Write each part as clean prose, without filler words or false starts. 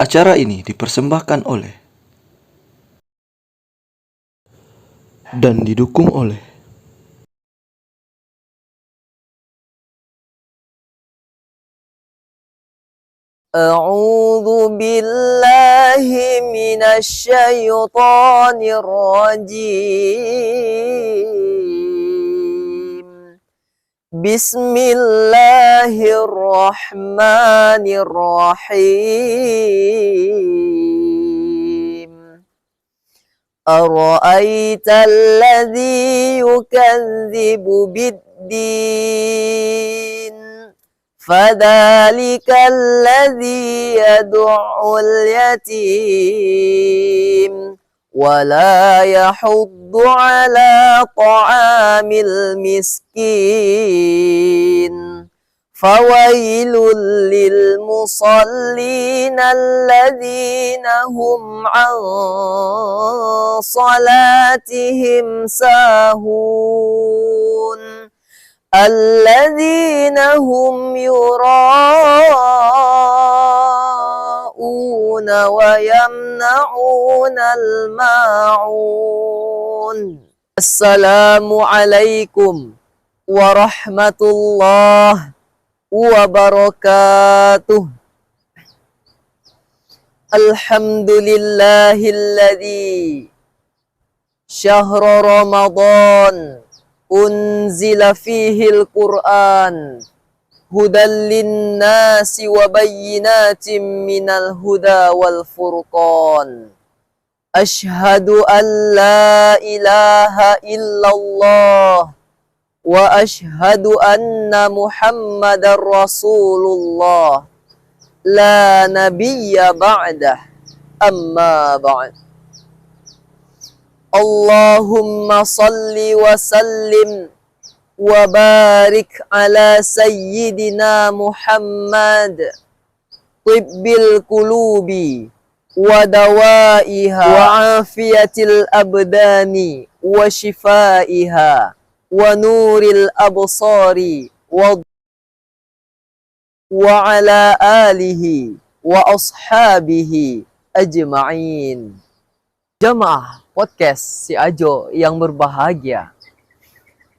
Acara ini dipersembahkan oleh dan didukung oleh A'udzu billahi minasy syaithanir rajim. Bismillahirrahmanirrahim. Ara'aital ladzi yukadzibu bid-din فذلك الذي يدعو اليتيم ولا يحض على طعام المسكين فويل للمصلين الذين هم عن صلاتهم ساهون الذين هم يراءون ويمنعون الماعون. السلام عليكم ورحمة الله وبركاته. الحمد لله الذي شهر رمضان أنزل فيه القرآن هدى للناس وبينات من الهدى والفرقان أشهد أن لا إله إلا الله وأشهد أن محمد رسول الله لا نبي بعده أما بعد اللهم صل وسلم وبارك على سيدنا محمد طب القلوب ودوائها وعافية الأبدان وشفائها ونور الأبصار وعلى آله وأصحابه أجمعين. Jamaah podcast Si Ajo yang berbahagia.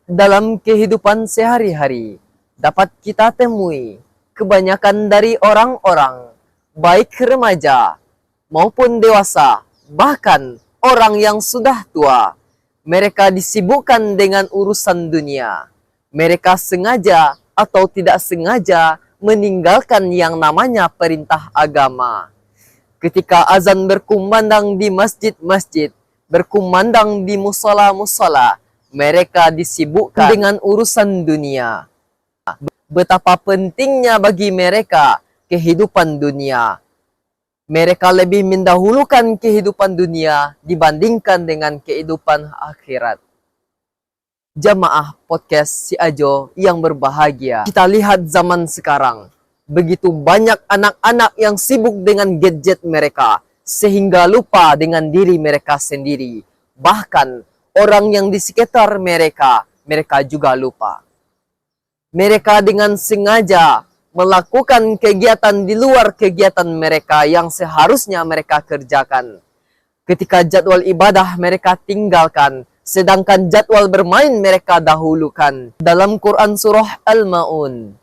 Dalam kehidupan sehari-hari dapat kita temui kebanyakan dari orang-orang, baik remaja maupun dewasa, bahkan orang yang sudah tua. Mereka disibukkan dengan urusan dunia. Mereka sengaja atau tidak sengaja meninggalkan yang namanya perintah agama. Ketika azan berkumandang di masjid-masjid, berkumandang di musala-musala, mereka disibukkan dengan urusan dunia. Betapa pentingnya bagi mereka kehidupan dunia. Mereka lebih mendahulukan kehidupan dunia dibandingkan dengan kehidupan akhirat. Jamaah podcast Si Ajo yang berbahagia. Kita lihat zaman sekarang. Begitu banyak anak-anak yang sibuk dengan gadget mereka, sehingga lupa dengan diri mereka sendiri. Bahkan orang yang di sekitar mereka, mereka juga lupa. Mereka dengan sengaja melakukan kegiatan di luar kegiatan mereka yang seharusnya mereka kerjakan. Ketika jadwal ibadah mereka tinggalkan, sedangkan jadwal bermain mereka dahulukan. Dalam Quran Surah Al-Ma'un,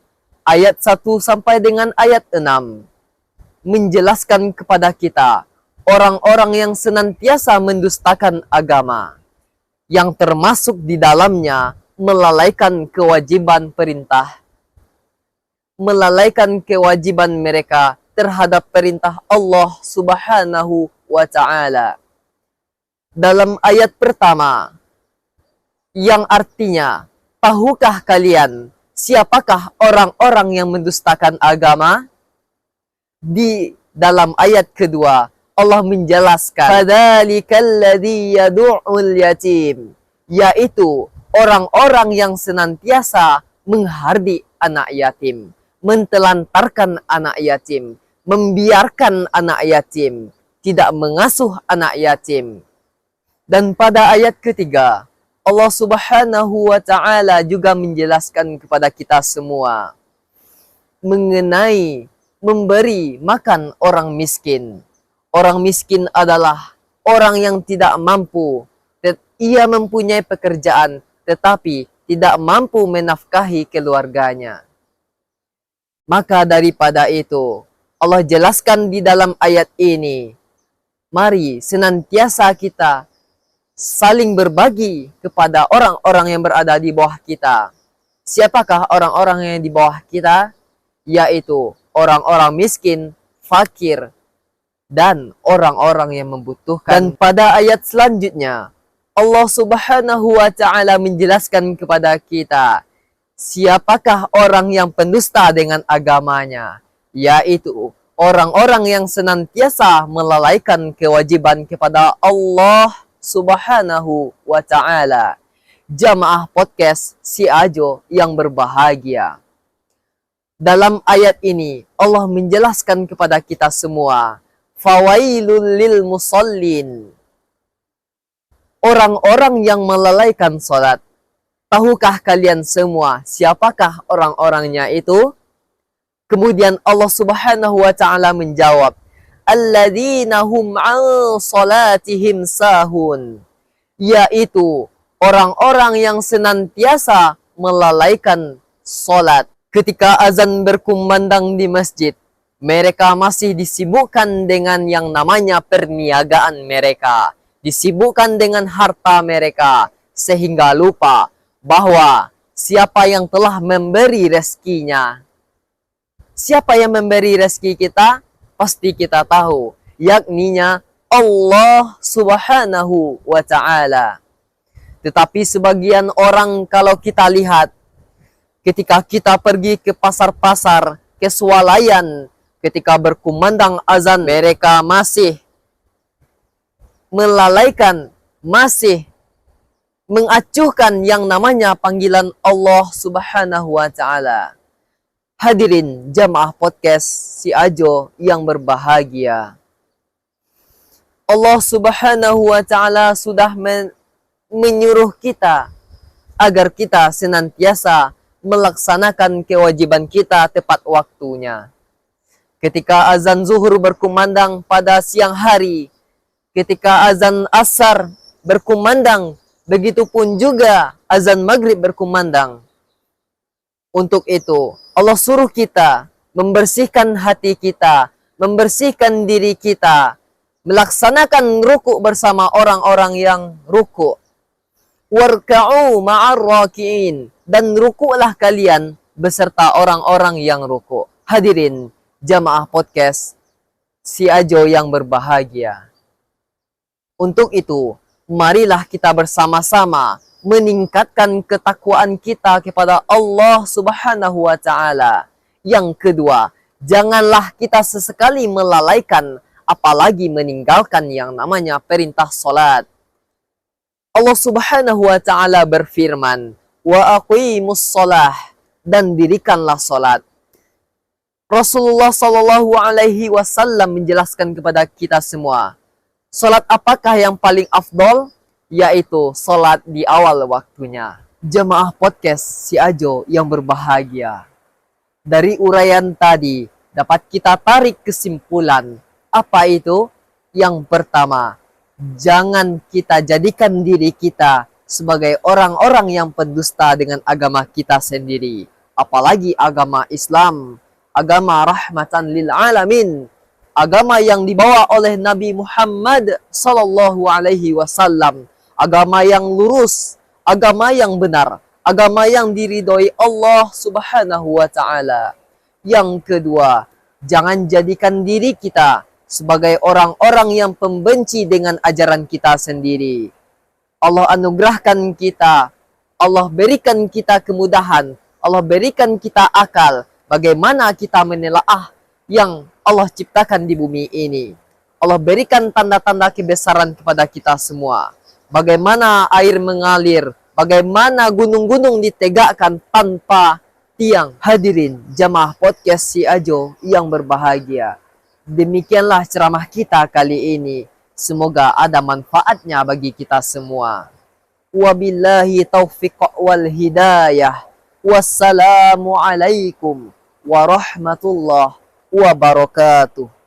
ayat 1 sampai dengan ayat 6 menjelaskan kepada kita orang-orang yang senantiasa mendustakan agama, yang termasuk di dalamnya melalaikan kewajiban perintah, melalaikan kewajiban mereka terhadap perintah Allah Subhanahu wa Ta'ala. Dalam ayat pertama, yang artinya, tahukah kalian siapakah orang-orang yang mendustakan agama? Di dalam ayat kedua, Allah menjelaskan, fadzalika alladzi yad'ul yatim, yaitu orang-orang yang senantiasa menghardik anak yatim, mentelantarkan anak yatim, membiarkan anak yatim, tidak mengasuh anak yatim. Dan pada ayat ketiga, Allah Subhanahu wa Ta'ala juga menjelaskan kepada kita semua mengenai memberi makan orang miskin. Orang miskin adalah orang yang tidak mampu. Ia mempunyai pekerjaan tetapi tidak mampu menafkahi keluarganya. Maka daripada itu, Allah jelaskan di dalam ayat ini, mari senantiasa kita saling berbagi kepada orang-orang yang berada di bawah kita. Siapakah orang-orang yang di bawah kita? Yaitu orang-orang miskin, fakir, dan orang-orang yang membutuhkan. Dan pada ayat selanjutnya, Allah Subhanahu wa Ta'ala menjelaskan kepada kita, siapakah orang yang pendusta dengan agamanya? Yaitu orang-orang yang senantiasa melalaikan kewajiban kepada Allah Subhanahu wa Ta'ala. Jamaah podcast Si Ajo yang berbahagia. Dalam ayat ini, Allah menjelaskan kepada kita semua, fawailul lil musallin. Orang-orang yang melalaikan salat. Tahukah kalian semua siapakah orang-orangnya itu? Kemudian Allah Subhanahu wa Ta'ala menjawab, alladzina hum an salatihim sahun. Yaitu orang-orang yang senantiasa melalaikan salat. Ketika azan berkumandang di masjid, mereka masih disibukkan dengan yang namanya perniagaan mereka. Disibukkan dengan harta mereka, sehingga lupa bahwa siapa yang telah memberi rezekinya. Siapa yang memberi rezeki kita? Pasti kita tahu, yakninya Allah Subhanahu wa Ta'ala. Tetapi sebagian orang kalau kita lihat, ketika kita pergi ke pasar-pasar, ke swalayan, ketika berkumandang azan, mereka masih melalaikan, masih mengacuhkan yang namanya panggilan Allah Subhanahu wa Ta'ala. Hadirin jamaah podcast Si Ajo yang berbahagia. Allah Subhanahu wa Ta'ala sudah menyuruh kita agar kita senantiasa melaksanakan kewajiban kita tepat waktunya. Ketika azan zuhur berkumandang pada siang hari, ketika azan asar berkumandang, begitupun juga azan maghrib berkumandang. Untuk itu, Allah suruh kita membersihkan hati kita, membersihkan diri kita, melaksanakan ruku bersama orang-orang yang ruku. Warka'u ma'ar raki'in, dan ruku'lah kalian beserta orang-orang yang ruku'. Hadirin jamaah podcast Si Ajo yang berbahagia. Untuk itu, marilah kita bersama-sama meningkatkan ketakwaan kita kepada Allah Subhanahu wa Ta'ala. Yang kedua, janganlah kita sesekali melalaikan, apalagi meninggalkan yang namanya perintah salat. Allah Subhanahu wa Ta'ala berfirman, wa aqimus shalah, dan dirikanlah salat. Rasulullah Sallallahu Alaihi Wasallam menjelaskan kepada kita semua, salat apakah yang paling afdol? Yaitu salat di awal waktunya. Jemaah podcast Si Ajo yang berbahagia. Dari uraian tadi dapat kita tarik kesimpulan. Apa itu? Yang pertama, jangan kita jadikan diri kita sebagai orang-orang yang pendusta dengan agama kita sendiri. Apalagi agama Islam, agama rahmatan lil alamin, agama yang dibawa oleh Nabi Muhammad Sallallahu Alaihi Wasallam, agama yang lurus, agama yang benar, agama yang diridhoi Allah Subhanahu wa Ta'ala. Yang kedua, jangan jadikan diri kita sebagai orang-orang yang pembenci dengan ajaran kita sendiri. Allah anugerahkan kita, Allah berikan kita kemudahan, Allah berikan kita akal, bagaimana kita menelaah yang Allah ciptakan di bumi ini. Allah berikan tanda-tanda kebesaran kepada kita semua. Bagaimana air mengalir, bagaimana gunung-gunung ditegakkan tanpa tiang. Hadirin jamaah podcast Si Ajo yang berbahagia. Demikianlah ceramah kita kali ini. Semoga ada manfaatnya bagi kita semua. Wabillahi taufiq wal hidayah. Wassalamualaikum warahmatullahi wabarakatuh.